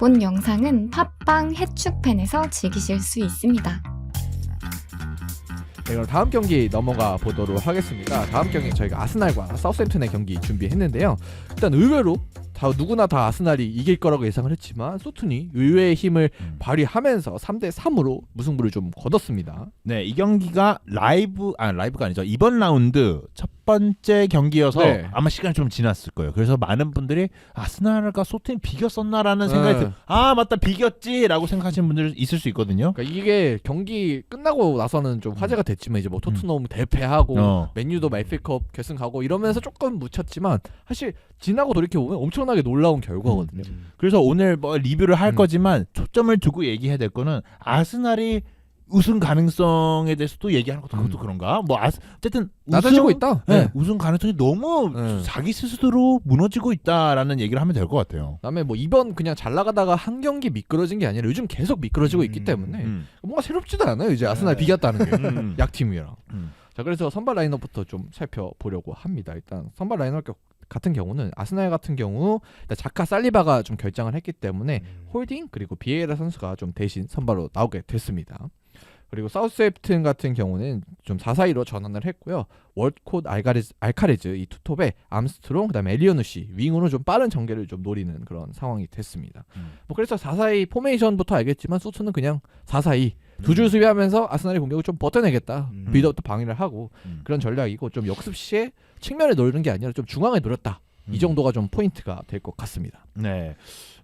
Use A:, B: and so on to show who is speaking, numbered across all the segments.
A: 본 영상은 팟빵 해축팬에서 즐기실 수 있습니다.
B: 네, 그럼 다음 경기 넘어가 보도록 하겠습니다. 다음 경기 저희가 아스날과 사우스햄튼의 경기 준비했는데요. 일단 의외로 누구나 다 아스날이 이길 거라고 예상을 했지만 소튼이 의외의 힘을 발휘하면서 3대3으로 무승부를 좀 거뒀습니다.
C: 네, 이 경기가 라이브가 아니죠. 이번 라운드 첫 번째 경기여서
B: 네.
C: 아마 시간이 좀 지났을 거예요. 그래서 많은 분들이 아스날과 소튼이 비겼었나라는 생각이 맞다 비겼지라고 생각하시는 분들 있을 수 있거든요.
B: 그러니까 이게 경기 끝나고 나서는 좀 화제가 됐지만 이제 뭐 토트넘 대패하고 맨유도 FA컵 결승 가고 이러면서 조금 묻혔지만 사실 지나고 돌이켜보면 엄청나게 놀라운 결과거든요.
C: 그래서 오늘 뭐 리뷰를 할 거지만 초점을 두고 얘기해야 될 거는 아스날이 우승 가능성에 대해서도 얘기하는 것도 그것도 그런가? 뭐 어쨌든
B: 낮아지고 있다.
C: 네. 우승 가능성이 너무
B: 네.
C: 자기 스스로 무너지고 있다라는 얘기를 하면 될 것 같아요.
B: 그다음에 뭐 이번 그냥 잘 나가다가 한 경기 미끄러진 게 아니라 요즘 계속 미끄러지고 있기 때문에 뭔가 새롭지도 않아요. 이제 아스날 비겼다는 게 약팀이랑. 자, 그래서 선발 라인업부터 좀 살펴보려고 합니다. 일단 선발 라인업 같은 경우는 아스날 같은 경우 자카 살리바가 좀 결장을 했기 때문에 홀딩 그리고 비에이라 선수가 좀 대신 선발로 나오게 됐습니다. 그리고 사우스햄튼 같은 경우는 좀 4-4-2로 전환을 했고요. 월콧, 알카레즈 이 투톱에 암스트롱, 그다음에 엘리오누시 윙으로 좀 빠른 전개를 좀 노리는 그런 상황이 됐습니다. 뭐 그래서 4-4-2 포메이션부터 알겠지만 소트는 그냥 4-4-2 두 줄 수비하면서 아스날의 공격을 좀 버텨내겠다. 빌드업도 방위를 하고 그런 전략이고 좀 역습 시에 측면에 노리는 게 아니라 좀 중앙에 노렸다. 이 정도가 좀 포인트가 될 것 같습니다.
C: 네.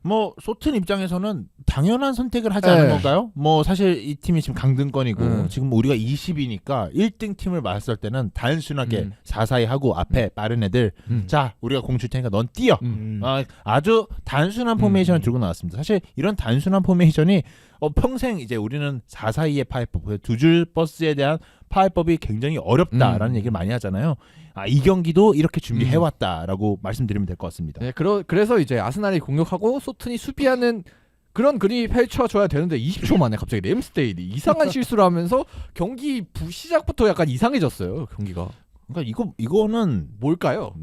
C: 뭐 소튼 입장에서는 당연한 선택을 하지 않은 건가요? 뭐 사실 이 팀이 지금 강등권이고 지금 우리가 20이니까 1등 팀을 맞았을 때는 단순하게 4-4-2 하고 앞에 빠른 애들 자 우리가 공 줄 테니까 넌 뛰어. 아주 단순한 포메이션을 들고 나왔습니다. 사실 이런 단순한 포메이션이 평생 이제 우리는 4-4-2의 파이법 두 줄 버스에 대한 파이법이 굉장히 어렵다라는 얘기를 많이 하잖아요. 이 경기도 이렇게 준비해왔다라고 말씀드리면 될 것 같습니다.
B: 네, 그래서 이제 아스날이 공격하고 소튼이 수비하는 그런 그림이 펼쳐져야 되는데 20초 만에 갑자기 램스데일이 이상한 실수를 하면서 경기 시작부터 약간 이상해졌어요. 경기가.
C: 그러니까 이거는
B: 뭘까요?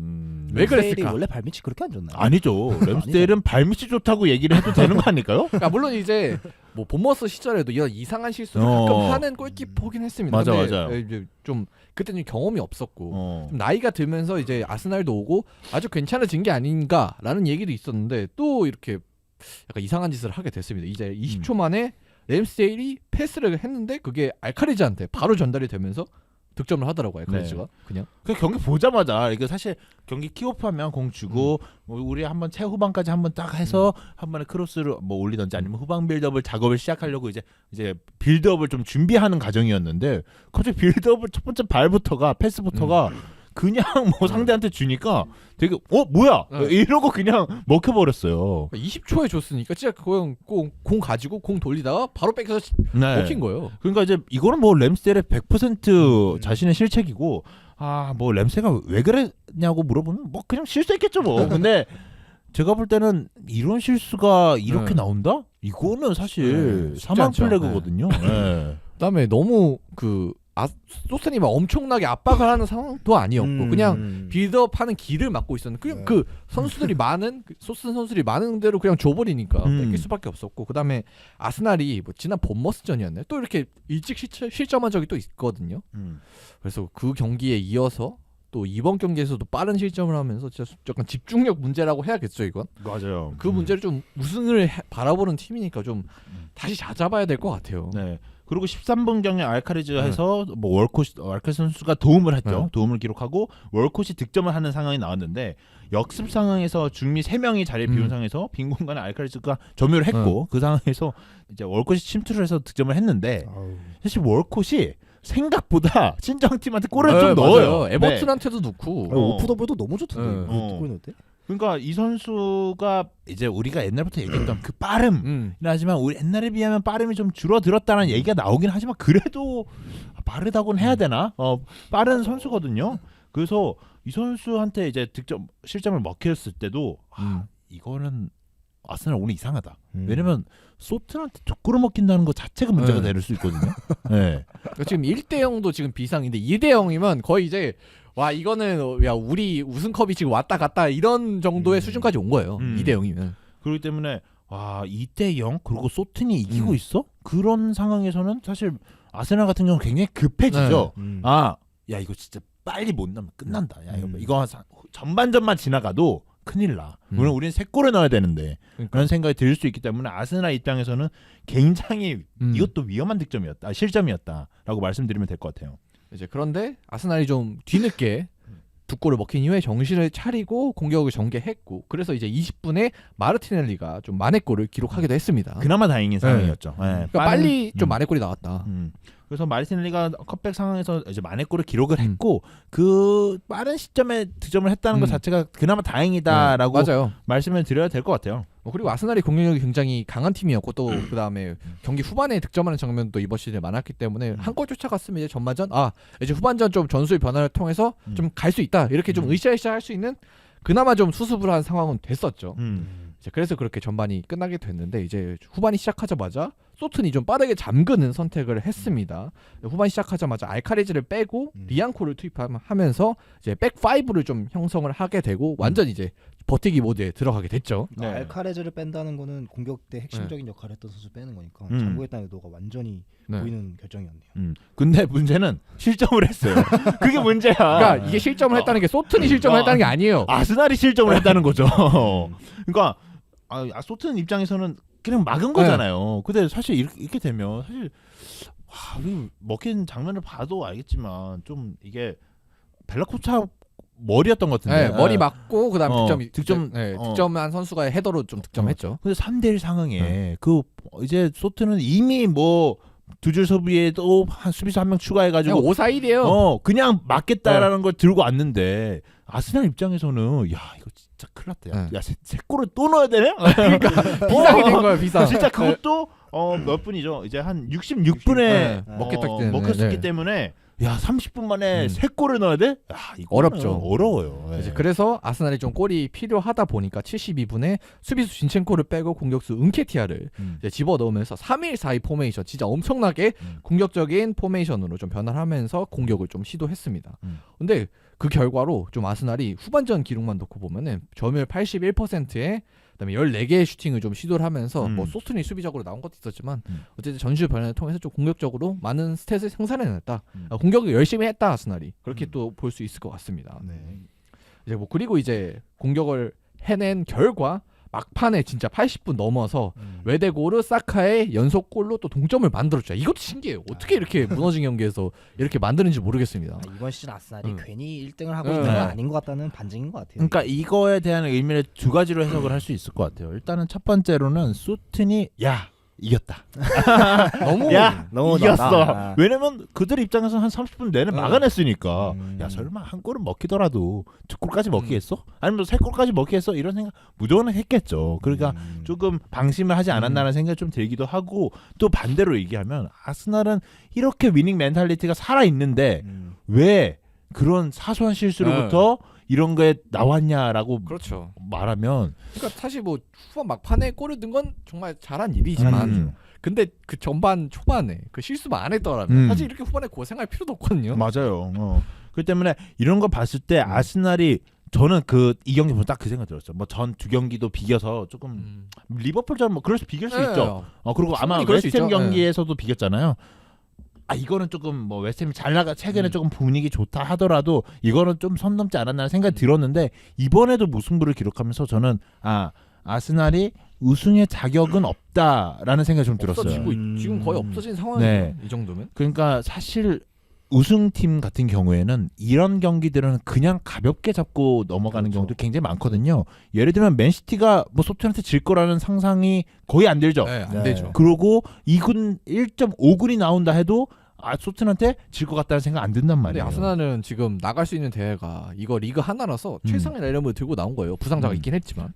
B: 왜 그랬을까?
D: 원래 발밑이 그렇게 안 좋나요?
C: 아니죠. 램스데일은 발밑이 좋다고 얘기를 해도 되는 거 아닐까요?
B: 그러니까 물론 이제 뭐 본머스 시절에도 이런 이상한 실수를 가끔 하는 골키퍼긴 했습니다.
C: 맞아.
B: 이제 좀 그때는 경험이 없었고 좀 나이가 들면서 이제 아스날도 오고 아주 괜찮아진 게 아닌가라는 얘기도 있었는데 또 이렇게 약간 이상한 짓을 하게 됐습니다. 이제 20초 만에 램스데일이 패스를 했는데 그게 알카레즈한테 바로 전달이 되면서 득점을 하더라고요. 알카레즈가 그냥.
C: 그 경기 보자마자 이게 사실 경기 킥오프하면 공 주고 뭐 우리 한번 최후반까지 한번 딱 해서 한 번에 크로스를 뭐 올리든지 아니면 후방 빌드업을 작업을 시작하려고 이제 빌드업을 좀 준비하는 과정이었는데 갑자기 빌드업을 첫 번째 발부터가 패스부터가 그냥 뭐 상대한테 주니까 되게 뭐야 이러고 그냥 먹혀버렸어요.
B: 20초에 줬으니까 진짜 그냥 공 가지고 공 돌리다가 바로 뺏겨서 먹힌 거예요.
C: 그러니까 이제 이거는 뭐 램스델의 100% 자신의 실책이고 뭐 램스가 왜 그랬냐고 물어보면 뭐 그냥 실수했겠죠 뭐. 근데 제가 볼 때는 이런 실수가 이렇게 나온다? 이거는 사실 사망 플래그거든요.
B: 그다음에 너무 소튼이 막 엄청나게 압박을 하는 상황도 아니었고 그냥 빌드업하는 길을 막고 있었는데 그냥 그 선수들이 소튼 선수들이 많은 대로 그냥 줘버리니까 뺏길 수밖에 없었고 그다음에 아스날이 뭐 지난 본머스전이었나요? 또 이렇게 일찍 실점한 적이 또 있거든요. 그래서 그 경기에 이어서 또 이번 경기에서도 빠른 실점을 하면서 진짜 약간 집중력 문제라고 해야겠죠 이건.
C: 맞아요.
B: 그 문제를 좀 우승을 바라보는 팀이니까 좀 다시 잡아야 될 것 같아요.
C: 네. 그리고 13분경에 알카레즈에서 뭐 알카레즈 선수가 도움을 했죠. 도움을 기록하고 월콧이 득점을 하는 상황이 나왔는데 역습 상황에서 중미 3명이 자리에 비운 상황에서 빈 공간에 알카레즈가 점유를 했고 그 상황에서 이제 월콧이 침투를 해서 득점을 했는데 사실 월콧이 생각보다 친정팀한테 골을 좀 넣어요.
B: 에버튼한테도 넣고
D: 오프더볼도 너무 좋던데. 골 넣을 때.
C: 그러니까 이 선수가 이제 우리가 옛날부터 얘기했던 그 빠름 하지만 우리 옛날에 비하면 빠름이 좀 줄어들었다는 얘기가 나오긴 하지만 그래도 빠르다고는 해야 되나? 빠른 선수거든요. 그래서 이 선수한테 이제 실점을 먹혔을 때도 이거는 아스날 오늘 이상하다. 왜냐면 소튼한테 족구로 먹힌다는 것 자체가 문제가 될 수 있거든요. 네.
B: 그러니까 지금 1대0도 지금 비상인데 2대0이면 거의 이제 와 이거는 야 우리 우승컵이 지금 왔다 갔다 이런 정도의 수준까지 온 거예요. 2대0이면.
C: 그렇기 때문에 2대0 그리고 소튼이 이기고 있어? 그런 상황에서는 사실 아스날 같은 경우는 굉장히 급해지죠. 야 이거 진짜 빨리 못 넣으면 끝난다. 야 이거 전반전만 지나가도 큰일 나. 물론 우리는 3골을 넣어야 되는데 그런 생각이 들 수 있기 때문에 아스날 입장에서는 굉장히 이것도 위험한 득점이었다. 실점이었다라고 말씀드리면 될 것 같아요.
B: 이제 그런데 아스날이 좀 뒤늦게 2골을 먹힌 이후에 정신을 차리고 공격을 전개했고 그래서 이제 20분에 마르티넬리가 좀 만회골을 기록하기도 했습니다.
C: 그나마 다행인 상황이었죠.
B: 그러니까 빨리 좀 만회골이 나왔다.
C: 그래서 마르티넬리가 컵백 상황에서 이제 만회골을 기록을 했고 그 빠른 시점에 득점을 했다는 것 자체가 그나마 다행이다라고
B: 맞아요.
C: 말씀을 드려야 될 것 같아요.
B: 그리고 아스날이 공격력이 굉장히 강한 팀이었고 또 그다음에 경기 후반에 득점하는 장면도 이번 시즌에 많았기 때문에 한 골 쫓아갔으면 이제 전반전 이제 후반전 좀 전술의 변화를 통해서 좀 갈 수 있다 이렇게 좀 으쌰으쌰 할 수 있는 그나마 좀 수습을 한 상황은 됐었죠. 이제 그래서 그렇게 전반이 끝나게 됐는데 이제 후반이 시작하자마자 소튼이 좀 빠르게 잠그는 선택을 했습니다. 후반 시작하자마자 알카레즈를 빼고 리앙코를 투입하면서 이제 백 5를 좀 형성을 하게 되고 완전 이제 버티기 모드에 들어가게 됐죠.
D: 네. 알카레즈를 뺀다는 거는 공격 때 핵심적인 역할을 했던 선수 빼는 거니까 잠그겠다는 의도가 완전히 보이는 결정이었네요.
C: 근데 문제는 실점을 했어요. 그게 문제야.
B: 그러니까 이게 실점을 했다는 게 소튼이 실점을 했다는 게 아니에요.
C: 아스날이 실점을 했다는 거죠. 그러니까 소튼 입장에서는 그냥 막은 거잖아요. 근데 사실 이렇게 되면 사실 먹힌 장면을 봐도 알겠지만 좀 이게 벨라코차 머리였던 것 같은데.
B: 네, 머리 맞고 그다음
C: 득점한
B: 득점한 선수가 헤더로 좀 득점했죠.
C: 근데 3대1 상황에 그 이제 소트는 이미 뭐 두 줄 소비에도 한 수비수 한 명 추가해가지고
B: 5-4-1이에요.
C: 그냥 맞겠다라는 걸 들고 왔는데 아스날 입장에서는 야 이거 진짜 큰일 났다. 야 세 골을 또 넣어야 되네?
B: 그러니까 비상이 된 거예요. 비상.
C: 진짜 그것도 몇 분이죠? 이제 한 66분에 먹혔기 때문에 야 30분 만에 3골을 넣어야 돼? 야 이거
B: 어렵죠.
C: 어려워요.
B: 이제 그래서 아스날이 좀 골이 필요하다 보니까 72분에 수비수 진첸코를 빼고 공격수 은케티아를 이제 집어넣으면서 3-1-4-2 포메이션 진짜 엄청나게 공격적인 포메이션으로 좀 변화하면서 공격을 좀 시도했습니다. 근데 그 결과로 좀 아스날이 후반전 기록만 놓고 보면은 점유율 81%에 그다음에 14개의 슈팅을 좀 시도를 하면서 뭐 소튼이 수비적으로 나온 것도 있었지만 어쨌든 전술 변화를 통해서 좀 공격적으로 많은 스탯을 생산해냈다. 공격을 열심히 했다 아스날이 그렇게 또 볼 수 있을 것 같습니다. 이제 뭐 그리고 이제 공격을 해낸 결과 막판에 진짜 80분 넘어서 웨데고르 사카의 연속골로 또 동점을 만들었죠. 이것도 신기해요. 어떻게 이렇게 무너진 경기에서 이렇게 만드는지 모르겠습니다.
D: 이번 시즌 아스날이 괜히 1등을 하고 있는 건 아닌 것 같다는 반증인 것 같아요.
C: 그러니까 이거에 대한 의미를 두 가지로 해석을 할 수 있을 것 같아요. 일단은 첫 번째로는 소튼이 이겼다.
D: 너무
C: 이겼어. 왜냐면 그들 입장에서 한 30분 내내 막아냈으니까 야 설마 한 골은 먹히더라도 2골까지 먹히겠어? 아니면 3골까지 먹히겠어? 이런 생각 무조건 했겠죠. 그러니까 조금 방심을 하지 않았나라는 생각이 좀 들기도 하고 또 반대로 얘기하면 아스날은 이렇게 위닝 멘탈리티가 살아있는데 왜 그런 사소한 실수로부터 이런 거에 나왔냐라고
B: 그렇죠.
C: 말하면
B: 그러니까 사실 뭐 후반 막판에 골을 넣은 건 정말 잘한 일이지만 근데 그 전반 초반에 그 실수만 안 했더라면 사실 이렇게 후반에 고생할 필요도 없거든요.
C: 맞아요. 그렇기 때문에 이런 거 봤을 때 아스날이 저는 이 경기 보면 딱 그 생각 들었어요. 뭐 전 2경기도 비겨서 조금 리버풀처럼 뭐 그래서 비길 수 있죠. 그리고 아마 웨스트햄 경기에서도 비겼잖아요. 이거는 조금 뭐 웨스트햄이 잘 나가 최근에 조금 분위기 좋다 하더라도 이거는 좀 선 넘지 않았나는 생각이 들었는데 이번에도 무승부를 기록하면서 저는 아스날이 우승의 자격은 없다라는 생각이 좀 들었어요.
B: 지금 거의 없어진 상황이에요. 이 정도면.
C: 그러니까 사실 우승팀 같은 경우에는 이런 경기들은 그냥 가볍게 잡고 넘어가는 경우도 굉장히 많거든요. 예를 들면 맨시티가 뭐 소튼한테 질 거라는 상상이 거의 안 들죠.
B: 안 되죠.
C: 그러고 2군 1.5군이 나온다 해도 소튼한테 질 것 같다는 생각 안 든단 말이에요.
B: 근데 아스날은 지금 나갈 수 있는 대회가 이거 리그 하나라서 최상의 라인업을 들고 나온 거예요. 부상자가 있긴 했지만.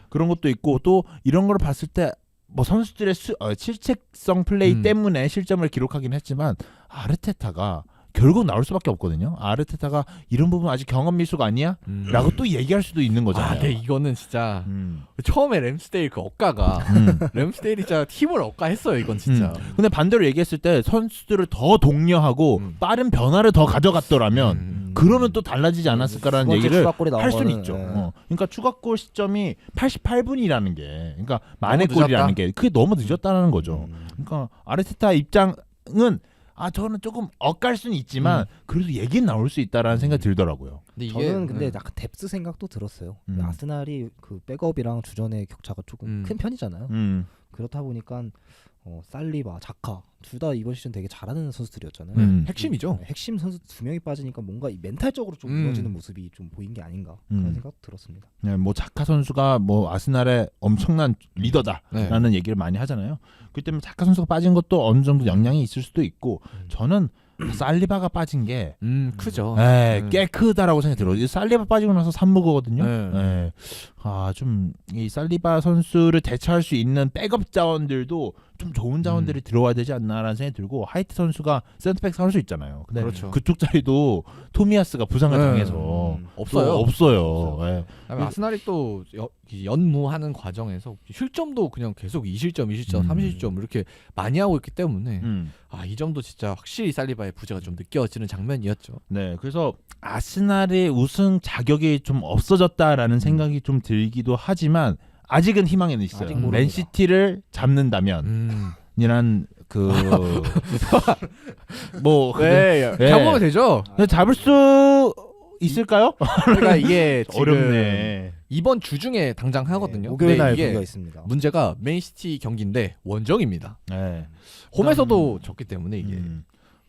C: 그런 것도 있고 또 이런 걸 봤을 때 뭐 선수들의 실책성 플레이 때문에 실점을 기록하긴 했지만 아르테타가 결국 나올 수밖에 없거든요. 아르테타가 이런 부분 아직 경험 미수가 아니야? 라고 또 얘기할 수도 있는 거잖아요.
B: 근데 이거는 진짜 처음에 램스데일 그 억가가 램스데일이 진짜 팀을 억가했어요. 이건 진짜.
C: 근데 반대로 얘기했을 때 선수들을 더 독려하고 빠른 변화를 더 가져갔더라면 그러면 또 달라지지 않았을까라는
D: 두 번째
C: 얘기를
D: 추가골이 나온
C: 할 수는
D: 거는,
C: 있죠.
D: 예.
C: 그러니까 추가골 시점이 88분이라는 게, 그러니까 만회
B: 너무
C: 골이라는
B: 늦었다.
C: 게 그게 너무 늦었다는 거죠. 그러니까 아르테타 입장은 저는 조금 엇갈 수는 있지만 그래도 얘기는 나올 수 있다라는 생각이 들더라고요.
B: 근데
D: 저는 근데 약간 뎁스 생각도 들었어요. 아스날이 그 백업이랑 주전의 격차가 조금 큰 편이잖아요. 그렇다 보니까 살리바, 자카 둘 다 이번 시즌 되게 잘하는 선수들이었잖아요.
B: 핵심이죠.
D: 핵심 선수 2명이 빠지니까 뭔가 이 멘탈적으로 좀 무너지는 모습이 좀 보인 게 아닌가 그런 생각도 들었습니다.
C: 네, 뭐 자카 선수가 뭐 아스날의 엄청난 리더다라는 얘기를 많이 하잖아요. 그 때문에 자카 선수가 빠진 것도 어느 정도 영향이 있을 수도 있고 저는 살리바가 빠진 게
B: 크죠.
C: 꽤 크다라고 생각이 들어요. 이 살리바 빠지고 나서 산무거든요.
B: 네.
C: 좀 이 살리바 선수를 대체할 수 있는 백업 자원들도 좀 좋은 자원들이 들어와야 되지 않나라는 생각이 들고 하이트 선수가 센터백 선수 있잖아요. 근데
B: 그렇죠.
C: 그쪽 자리도 토미야스가 부상을 당해서 없어요. 예.
B: 아스날이 또 연무하는 과정에서 실점도 그냥 계속 2실점, 3실점 이렇게 많이 하고 있기 때문에 이 점도 진짜 확실히 살리바의 부재가 좀 느껴지는 장면이었죠.
C: 네, 그래서 아스날의 우승 자격이 좀 없어졌다라는 생각이 좀 들기도 하지만 아직은 희망에는 있어요.
D: 아직 모릅니다.
C: 맨시티를 잡는다면 이란 뭐
B: 잡으면 되죠.
C: 잡을 수 있을까요?
B: 그러니까 이게 지금
C: 어렵네.
B: 이번 주 중에 당장 하거든요.
D: 목요일 날
B: 이게
D: 경기가 있습니다.
B: 문제가 맨시티 경기인데 원정입니다.
C: 네.
B: 홈에서도 졌기 때문에 이게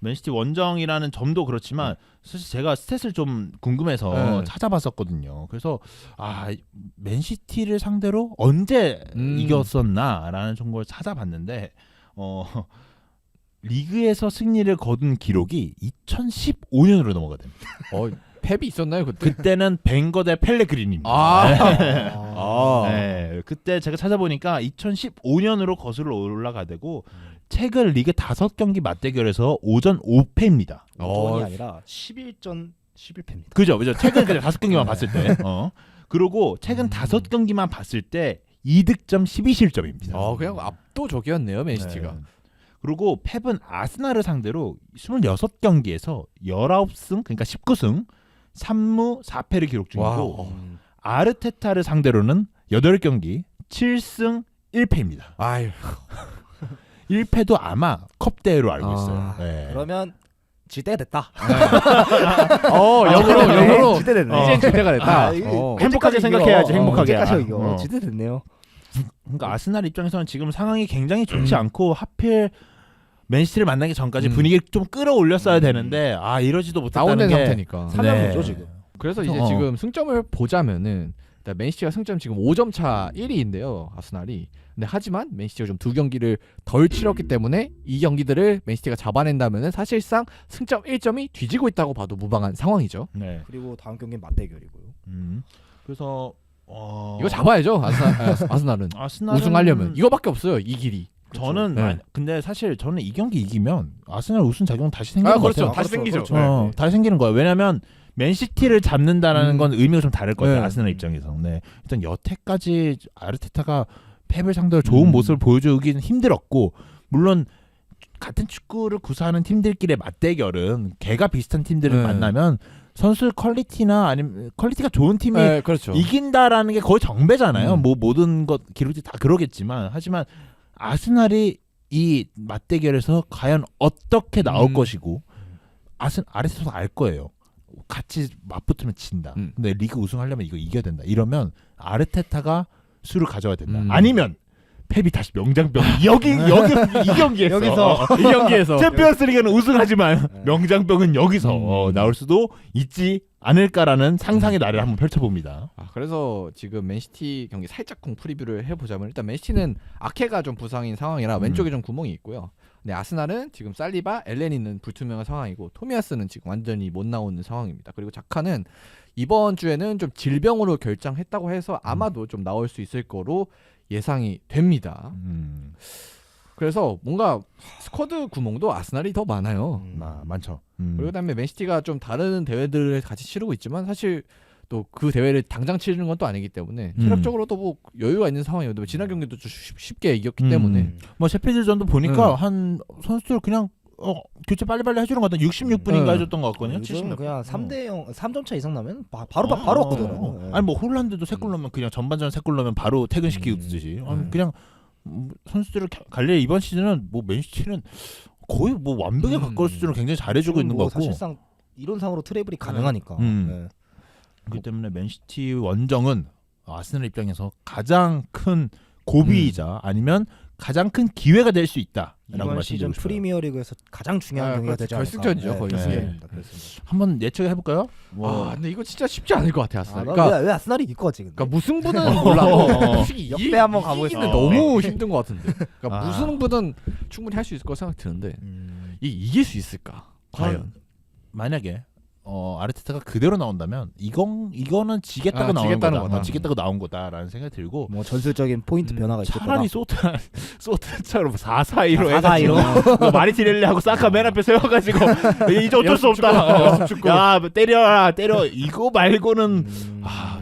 C: 맨시티 원정이라는 점도 그렇지만 사실 제가 스탯을 좀 궁금해서 찾아봤었거든요. 그래서 맨시티를 상대로 언제 이겼었나라는 정보를 찾아봤는데 리그에서 승리를 거둔 기록이 2015년으로 넘어가 됩니다.
B: 펩이 있었나요 그때?
C: 그때는 벵거 대 펠레그린입니다. 네, 그때 제가 찾아보니까 2015년으로 거슬러 올라가되고 최근 리그 5경기 맞대결에서 5전 5패입니다.
D: 5전이 아니라 11전 11패입니다.
C: 그죠. 최근 그냥 5경기만 봤을 때. 그리고 최근 5경기만 봤을 때 2득점 12실점입니다.
B: 그냥 압도적이었네요 맨시티가.
C: 네. 그리고 펩은 아스날을 상대로 26경기에서 19승, 그러니까 19승, 3무 4패를 기록 중이고 아르테타를 상대로는 8경기 7승 1패입니다.
B: 아유.
C: 1패도 아마 컵 대회로 알고 있어요. 네.
D: 그러면 질 때가 됐다.
B: 역으로
D: 질 때 됐네.
B: 이젠 질 때가 됐다.
C: 행복하게 생각해야지. 행복하게.
D: 언제까지 이거 질 때 됐네요.
C: 그러니까 아스날 입장에서는 지금 상황이 굉장히 좋지 않고 하필 맨시티를 만나기 전까지 분위기를 좀 끌어올렸어야 되는데 이러지도 못했다는
B: 다운된
C: 게
B: 상태니까.
D: 3연무죠 지금.
B: 그래서 이제 지금 승점을 보자면은 일단 맨시티가 승점 지금 5점 차 1위인데요. 아스날이. 근데 하지만 맨시티가 좀 2경기를 덜 치렀기 때문에 이 경기들을 맨시티가 잡아낸다면은 사실상 승점 1점이 뒤지고 있다고 봐도 무방한 상황이죠.
C: 네.
D: 그리고 다음 경기는 맞대결이고요.
C: 그래서
B: 이거 잡아야죠. 아스날은 우승하려면 이거밖에 없어요. 이 길이.
C: 저는 근데 사실 저는 이 경기 이기면 아스날 우승 자격 다시 생기는 것 같아요.
B: 다시 생기죠.
C: 다시 생기는 거예요. 왜냐하면 맨시티를 잡는다라는 건 의미가 좀 다를 것 같아요. 아스날 입장에서. 네. 일단 여태까지 아르테타가 펩을 상대로 좋은 모습을 보여주기는 힘들었고 물론 같은 축구를 구사하는 팀들끼리의 맞대결은 개가 비슷한 팀들을 만나면 선수 퀄리티나 아니면 퀄리티가 좋은 팀이 이긴다라는 게 거의 정배잖아요. 뭐 모든 것 기록이 다 그러겠지만 하지만 아스날이 이 맞대결에서 과연 어떻게 나올 것이고 아르테타도 알 거예요. 같이 맞붙으면 진다. 근데 리그 우승하려면 이거 이겨야 된다. 이러면 아르테타가 수를 가져야 된다. 아니면 펩이 다시 명장병 여기 이 경기에서
B: 이 경기에서
C: 챔피언스리그는 우승하지만 명장병은 여기서 나올 수도 있지 않을까라는 상상의 나래를 한번 펼쳐봅니다.
B: 그래서 지금 맨시티 경기 살짝쿵 프리뷰를 해보자면 일단 맨시티는 아케가 좀 부상인 상황이라 왼쪽에 좀 구멍이 있고요. 근데 아스날은 지금 살리바, 엘레니는 불투명한 상황이고 토미야스는 지금 완전히 못 나오는 상황입니다. 그리고 자카는 이번 주에는 좀 질병으로 결장했다고 해서 아마도 좀 나올 수 있을 거로 예상이 됩니다. 그래서 뭔가 스쿼드 구멍도 아스날이 더 많아요.
C: 많죠.
B: 그리고 그다음에 맨시티가 좀 다른 대회들을 같이 치르고 있지만 사실 또 그 대회를 당장 치르는 건 또 아니기 때문에 체력적으로도 뭐 여유가 있는 상황이었는데 지난 경기도 좀 쉽게 이겼기 때문에
C: 뭐 셰필드전도 보니까 한 선수들 그냥 교체 빨리빨리 해주는 것 같아. 66분인가
B: 네.
C: 해줬던 것 같거든요.
D: 요즘
C: 70몇
D: 그냥
C: 분.
D: 3대0 3점 차 이상 나면 바로 왔거든요. 예.
C: 아니 뭐 홀란드도 세 골 넣으면 그냥 전반전 세 골 넣으면 바로 퇴근시키듯이 그냥 선수들을 갈래 이번 시즌은 뭐 맨시티는 거의 뭐 완벽에 가까울 수준으로 굉장히 잘해주고 있는 것 같고
D: 사실상 이론상으로 트래블이 가능하니까. 예.
C: 그렇기 때문에 맨시티 원정은 아스날 입장에서 가장 큰 고비이자 아니면 가장 큰 기회가 될 수 있다라고
D: 이번 시즌
C: 말씀드리고 싶어요.
D: 프리미어리그에서 가장 중요한 경기가 되지 않을까.
B: 결승전이죠, 거의.
D: 결승전입니다. 결승전.
C: 한번 예측해 볼까요?
B: 근데 이거 진짜 쉽지 않을 것 같아 아스날.
D: 왜 아스날이 이길 것 같지? 근데?
B: 그러니까 무승부는 몰라도 솔직히
D: 역대 한번
B: 이기기는
D: 가보겠습니다.
B: 너무 힘든 것 같은데. 그러니까
C: 아.
B: 무승부는 충분히 할 수 있을 거 생각 드는데 이길 수 있을까? 과연?
C: 만약에 아르테타가 그대로 나온다면 이거는 지겠다고 나온
B: 지겠다는
C: 거다.
B: 거다.
C: 지겠다고 나온 거다라는 생각이 들고
D: 뭐 전술적인 포인트 변화가 있을 거다.
C: 차라리 소트처럼 4-4-2로
D: 4-4-2로.
C: 마리티넬리하고 사카 맨 앞에 세워가지고 이제 어쩔 수 없다. 야 때려 이거 말고는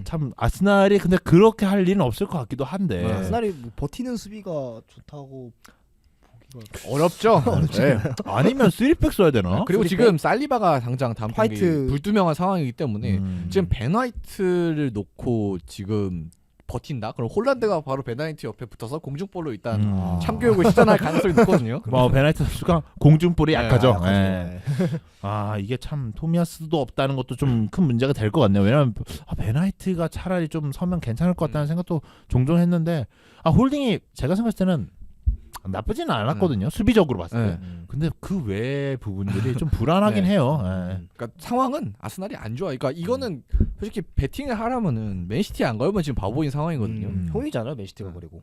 C: 참 아스날이 근데 그렇게 할 일은 없을 것 같기도 한데
D: 아스날이 뭐 버티는 수비가 좋다고 보기가
B: 어렵죠. 네.
C: 아니면 3백 써야 되나?
B: 그리고 지금 살리바가 당장 다음 경기
D: 화이트.
B: 불투명한 상황이기 때문에
C: 음.
B: 지금 벤 화이트를 놓고 지금 버틴다. 그럼 홀란드가 바로 벤 화이트 옆에 붙어서 공중볼로 일단 참교육을 시전할 가능성이 높거든요.
C: 뭐 베나이트 선수가 공중볼이 약하죠.
D: 네,
C: 예. 이게 참 토미야스도 없다는 것도 좀 큰 문제가 될 것 같네요. 왜냐면 베나이트가 차라리 좀 서면 괜찮을 것 같다는 생각도 종종 했는데 홀딩이 제가 생각했을 때는 나쁘지는 않았거든요. 수비적으로 봤을 때. 근데 그 외의 부분들이 좀 불안하긴
B: 네.
C: 해요. 예.
B: 그러니까 상황은 아스날이 안 좋아. 그러니까 이거는 솔직히 베팅을 하라면은 맨시티에 안 걸면 지금 바보인 상황이거든요.
D: 홈이잖아요, 맨시티가 그리고.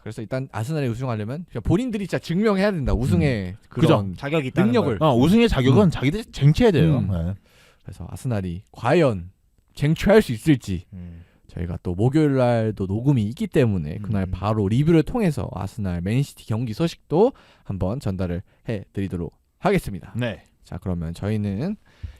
B: 그래서 일단 아스날이 우승하려면 그냥 본인들이 진짜 증명해야 된다. 우승의
C: 그죠.
B: 그런
D: 자격이 있다는
B: 능력을.
D: 걸.
C: 우승의 자격은 자기들이 쟁취해야 돼요. 예.
B: 그래서 아스날이 과연 쟁취할 수 있을지 저희가 또 목요일 날도 녹음이 있기 때문에 그날 바로 리뷰를 통해서 아스날 맨시티 경기 소식도 한번 전달을 해드리도록 하겠습니다.
C: 네.
B: 자 그러면 저희는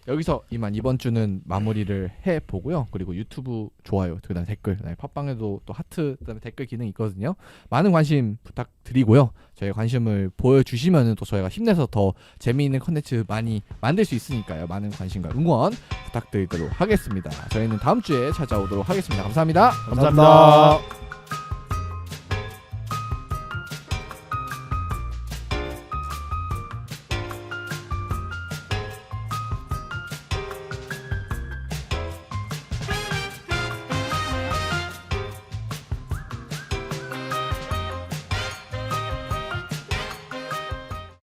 B: 여기서 이번 주는 마무리를 해보고요. 그리고 유튜브 좋아요, 그다음 댓글, 그다음에 팟빵에도 또 하트, 그다음에 댓글 기능이 있거든요. 많은 관심 부탁드리고요. 저희 관심을 보여주시면 또 저희가 힘내서 더 재미있는 컨텐츠 많이 만들 수 있으니까요. 많은 관심과 응원 부탁드리도록 하겠습니다. 저희는 다음 주에 찾아오도록 하겠습니다. 감사합니다.
C: 감사합니다.